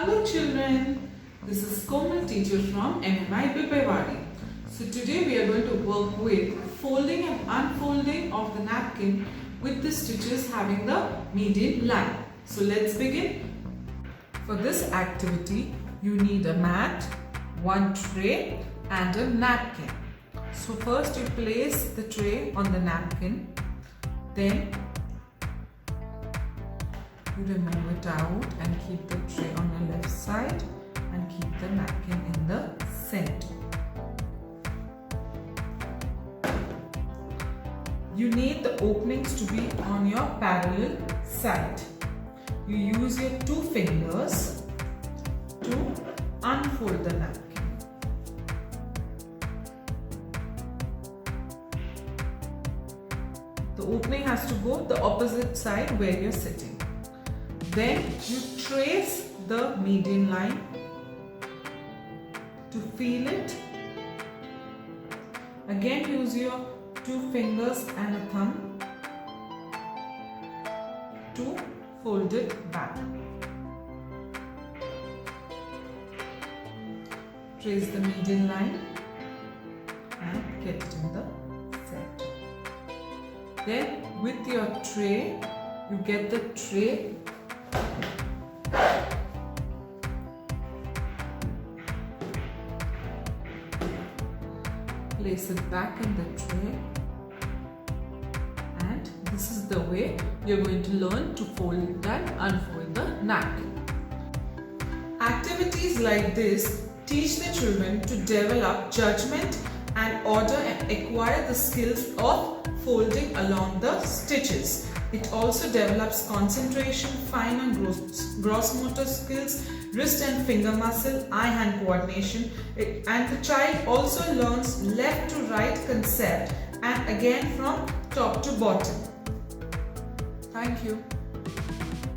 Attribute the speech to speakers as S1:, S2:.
S1: Hello children, this is Komal, teacher from MMI Bibvewadi. So today we are going to work with folding and unfolding of the napkin with the stitches having the median line. So let's begin. For this activity you need a mat, one tray and a napkin. So first you place the tray on the napkin, then you remove it out and keep the tray on the left side and keep the napkin in the center. You need the openings to be on your parallel side. You use your two fingers to unfold the napkin. The opening has to go the opposite side where you're sitting. Then you trace the median line to feel it. Again use your two fingers and a thumb to fold it back. Trace the median line and get it in the center. Then with your tray, you get the tray place it back in the tray, and this is the way you're going to learn to fold and unfold the napkin. Activities like this teach the children to develop judgment and order and acquire the skills of folding along the stitches. It also develops concentration, fine and gross motor skills, wrist and finger muscle, eye-hand coordination, and the child also learns left to right concept and again from top to bottom. Thank you.